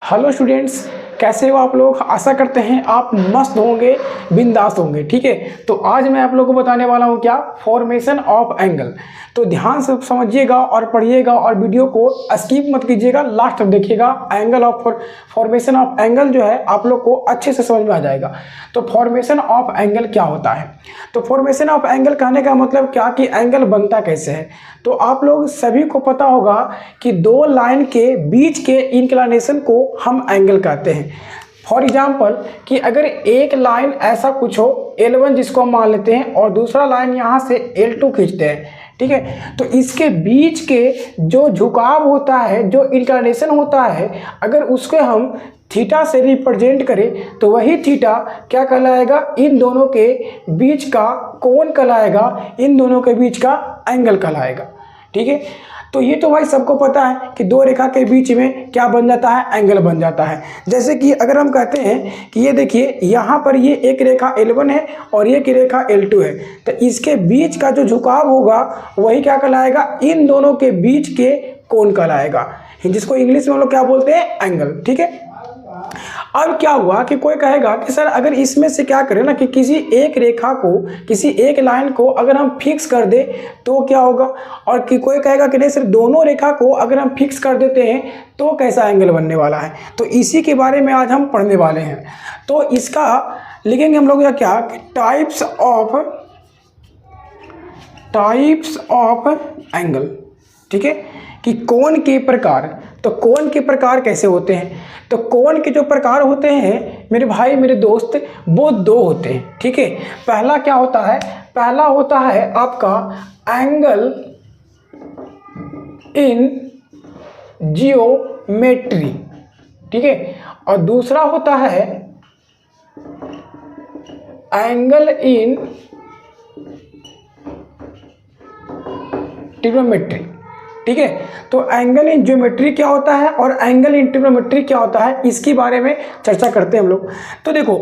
Hello students, कैसे हो आप लोग। आशा करते हैं आप मस्त होंगे, बिंदास होंगे। ठीक है, तो आज मैं आप लोगों को बताने वाला हूं क्या, फॉर्मेशन ऑफ एंगल। तो ध्यान से समझिएगा और पढ़िएगा और वीडियो को स्किप मत कीजिएगा, लास्ट तक देखिएगा। Angle of formation of angle जो है आप लोग को अच्छे से समझ में आ जाएगा। तो फॉर्मेशन ऑफ एंगल क्या होता है, तो फॉर्मेशन ऑफ एंगल कहने का मतलब क्या कि एंगल बनता कैसे है। तो आप लोग सभी को पता होगा कि दो लाइन के बीच के इंक्लिनेशन को हम एंगल कहते हैं। फॉर एग्जाम्पल कि अगर एक लाइन ऐसा कुछ हो L1 जिसको हम मान लेते हैं और दूसरा लाइन यहाँ से L2 खींचते हैं, ठीक है, तो इसके बीच के जो झुकाव होता है, जो इंक्लिनेशन होता है, अगर उसके हम थीटा से रिप्रेजेंट करें तो वही थीटा क्या कहलाएगा, इन दोनों के बीच का कोण कहलाएगा, इन दोनों के बीच का एंगल कहलाएगा। ठीक है, तो ये तो भाई सबको पता है कि दो रेखा के बीच में क्या बन जाता है, एंगल बन जाता है। जैसे कि अगर हम कहते हैं कि ये देखिए यहाँ पर ये एक रेखा L1 है और ये की रेखा L2 है, तो इसके बीच का जो झुकाव होगा वही क्या कहलाएगा, इन दोनों के बीच के कोण कहलाएगा, जिसको इंग्लिश में हम लोग क्या बोलते हैं, एंगल। ठीक है, अब क्या हुआ कि कोई कहेगा कि सर अगर इसमें से क्या करें ना कि किसी एक रेखा को, किसी एक लाइन को अगर हम फिक्स कर दे तो क्या होगा, और कि कोई कहेगा कि नहीं सर दोनों रेखा को अगर हम फिक्स कर देते हैं तो कैसा एंगल बनने वाला है। तो इसी के बारे में आज हम पढ़ने वाले हैं। तो इसका लिखेंगे हम लोग क्या, टाइप्स ऑफ एंगल। ठीक है, कि कोण के प्रकार। तो कोण के प्रकार कैसे होते हैं, तो कोण के जो प्रकार होते हैं मेरे भाई मेरे दोस्त, वो दो होते हैं। ठीक है, पहला क्या होता है, पहला होता है आपका एंगल इन जियोमेट्री। ठीक है, और दूसरा होता है एंगल इन ट्रिग्नोमेट्री। ठीक है, तो एंगल इन ज्योमेट्री क्या होता है और एंगल इन ट्रिग्नोमेट्री क्या होता है, इसके बारे में चर्चा करते हैं हम लोग। तो देखो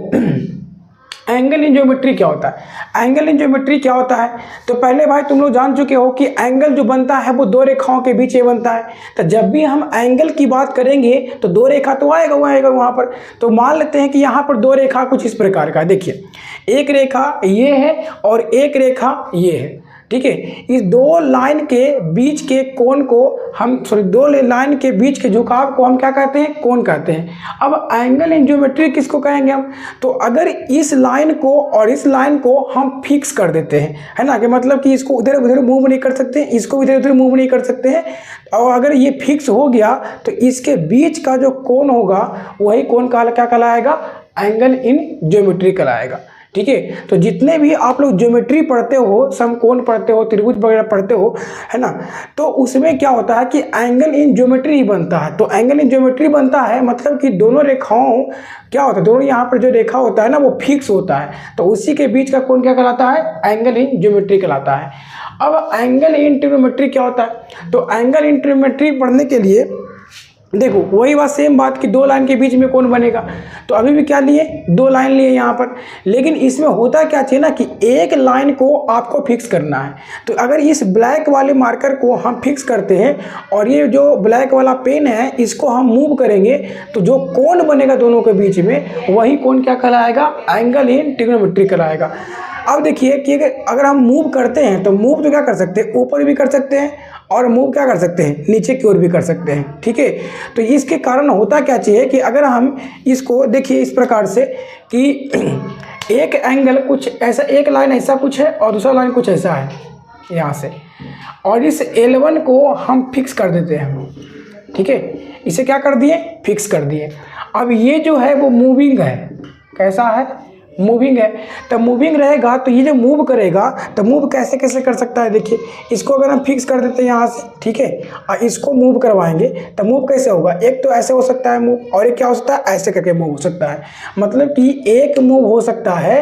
एंगल इन ज्योमेट्री क्या होता है, एंगल इन ज्योमेट्री क्या होता है, तो पहले भाई तुम लोग जान चुके हो कि एंगल जो बनता है वो दो रेखाओं के बीच में बनता है। तो जब भी हम एंगल की बात करेंगे तो दो रेखा तो आएगा वहाँ पर। तो मान लेते हैं कि यहाँ पर दो रेखा कुछ इस प्रकार का है। देखिए एक रेखा ये है और एक रेखा ये है। ठीक है, इस दो लाइन के बीच के कोण को हम दो लाइन के बीच के झुकाव को हम क्या कहते हैं, कोण कहते हैं। अब एंगल इन ज्योमेट्री किसको कहेंगे हम, तो अगर इस लाइन को और इस लाइन को हम फिक्स कर देते हैं, है ना, कि मतलब कि इसको उधर उधर मूव नहीं कर सकते, इसको इधर उधर मूव नहीं कर सकते हैं, और अगर ये फिक्स हो गया तो इसके बीच का जो कोण होगा वही कोण क्या कहलाएगा, एंगल इन ज्योमेट्री कहलाएगा। ठीक है, तो जितने भी आप लोग ज्योमेट्री पढ़ते हो, समकोण पढ़ते हो, त्रिभुज वगैरह पढ़ते हो, है ना, तो उसमें क्या होता है कि एंगल इन ज्योमेट्री ही बनता है। तो एंगल इन ज्योमेट्री बनता है मतलब कि दोनों रेखाओं क्या होता है, दोनों यहाँ पर जो रेखा होता है ना वो फिक्स होता है, तो उसी के बीच का कोण क्या कहलाता है, एंगल इन ज्योमेट्री कहलाता है। अब एंगल इन ट्रिग्नोमेट्री क्या होता है, तो एंगल इन ट्रिग्नोमेट्री पढ़ने के लिए देखो वही बात, सेम बात कि दो लाइन के बीच में कौन बनेगा। तो अभी भी क्या लिए, दो लाइन लिए यहाँ पर, लेकिन इसमें होता क्या चाहिए ना कि एक लाइन को आपको फिक्स करना है। तो अगर इस ब्लैक वाले मार्कर को हम फिक्स करते हैं और ये जो ब्लैक वाला पेन है इसको हम मूव करेंगे तो जो कोण बनेगा दोनों के बीच में वही कोण क्या कहलाएगा, एंगल इन ट्रिग्नोमेट्री कहलाएगा। अब देखिए कि अगर हम मूव करते हैं तो मूव तो क्या कर सकते हैं, ऊपर भी कर सकते हैं और मूव क्या कर सकते हैं, नीचे की ओर भी कर सकते हैं। ठीक है, तो इसके कारण होता क्या चाहिए कि अगर हम इसको देखिए इस प्रकार से कि एक एंगल कुछ ऐसा, एक लाइन ऐसा कुछ है और दूसरा लाइन कुछ ऐसा है यहाँ से, और इस L1 को हम फिक्स कर देते हैं। ठीक है, इसे क्या कर दिए, फिक्स कर दिए। अब ये जो है वो मूविंग है, कैसा है, मूविंग है। तो मूविंग रहेगा तो ये जो मूव करेगा तो मूव कैसे कैसे कर सकता है, देखिए इसको अगर हम फिक्स कर देते हैं यहाँ से, ठीक है, और इसको मूव करवाएंगे तो मूव कैसे होगा, एक तो ऐसे हो सकता है मूव, और एक क्या हो सकता है, ऐसे करके मूव हो सकता है। मतलब कि एक मूव हो सकता है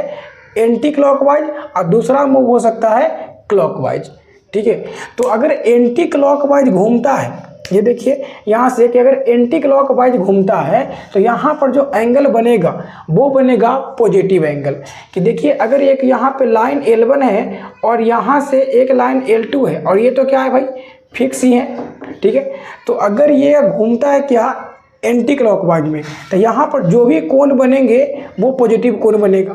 एंटी क्लॉकवाइज और दूसरा मूव हो सकता है क्लॉकवाइज। ठीक है, तो अगर एंटी क्लॉकवाइज घूमता है, ये देखिए यहाँ से कि अगर एंटी क्लॉकवाइज घूमता है तो यहाँ पर जो एंगल बनेगा वो बनेगा पॉजिटिव एंगल। कि देखिए अगर एक यहाँ पे लाइन L1 है और यहाँ से एक लाइन L2 है और ये तो क्या है भाई, फिक्स ही है। ठीक है, तो अगर ये घूमता है क्या एंटी क्लॉकवाइज में, तो यहाँ पर जो भी कोण बनेंगे वो पॉजिटिव कोण बनेगा।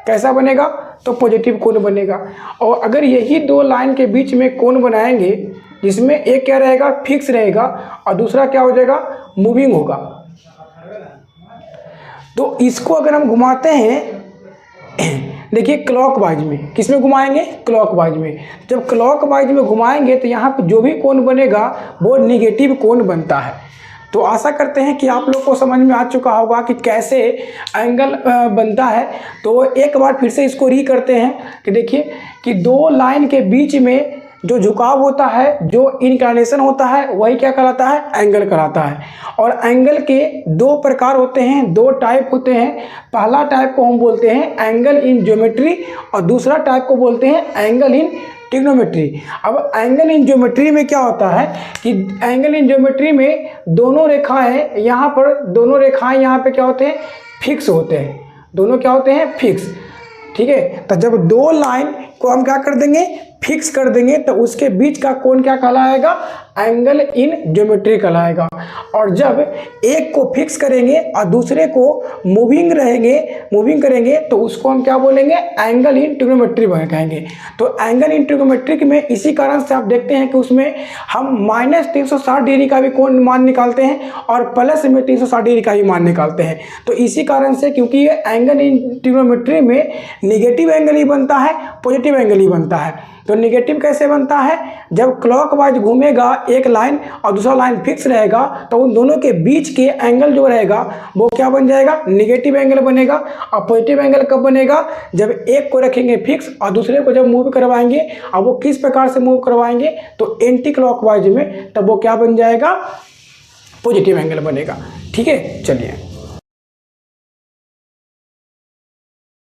कैसा बनेगा? तो पॉजिटिव कोण बनेगा। और अगर यही दो लाइन के बीच में कोण बनाएंगे जिसमें एक क्या रहेगा, फिक्स रहेगा, और दूसरा क्या हो जाएगा, मूविंग होगा, तो इसको अगर हम घुमाते हैं देखिए क्लॉकवाइज में, किस में घुमाएंगे? क्लॉकवाइज में। जब क्लॉकवाइज में घुमाएंगे तो यहाँ पर जो भी कोण बनेगा वो नेगेटिव कोण बनता है। तो आशा करते हैं कि आप लोग को समझ में आ चुका होगा कि कैसे एंगल बनता है। तो एक बार फिर से इसको री करते हैं कि देखिए कि दो लाइन के बीच में जो झुकाव होता है, जो इंक्लिनेशन होता है, वही क्या कहलाता है? एंगल कहलाता है। और एंगल के दो प्रकार होते हैं, दो टाइप होते हैं। पहला टाइप को हम बोलते हैं एंगल इन ज्योमेट्री और दूसरा टाइप को बोलते हैं एंगल इन ट्रिग्नोमेट्री। अब एंगल इन ज्योमेट्री में क्या होता है कि एंगल इन ज्योमेट्री में दोनों रेखाएं यहाँ पे क्या होते हैं? फिक्स होते हैं। दोनों क्या होते हैं? फिक्स। ठीक है, तो जब दो लाइन को हम क्या कर देंगे? फिक्स कर देंगे, तो उसके बीच का कोण क्या कहलाएगा? एंगल इन ज्योमेट्री कहलाएगा। और जब एक को फिक्स करेंगे और दूसरे को मूविंग करेंगे तो उसको हम क्या बोलेंगे? एंगल इन ट्रिग्नोमेट्री कहेंगे। तो एंगल इन ट्रिग्नोमेट्री में इसी कारण से आप देखते हैं कि उसमें हम -360 डिग्री का भी कोण मान निकालते हैं और प्लस में 360 डिग्री का भी मान निकालते हैं। तो इसी कारण से, क्योंकि ये एंगल इन ट्रिग्नोमेट्री में नेगेटिव एंगल ही बनता है, पॉजिटिव एंगल ही बनता है। तो नेगेटिव कैसे बनता है? जब क्लॉकवाइज घूमेगा एक लाइन और दूसरा लाइन फिक्स रहेगा तो उन दोनों के बीच के एंगल जो रहेगा वो क्या बन जाएगा? नेगेटिव एंगल बनेगा। और पॉजिटिव एंगल कब बनेगा? जब एक को रखेंगे फिक्स और दूसरे को जब मूव करवाएंगे। और वो किस प्रकार से मूव करवाएंगे? तो एंटी क्लॉकवाइज में, तब वो क्या बन जाएगा? पॉजिटिव एंगल बनेगा। ठीक है, चलिए।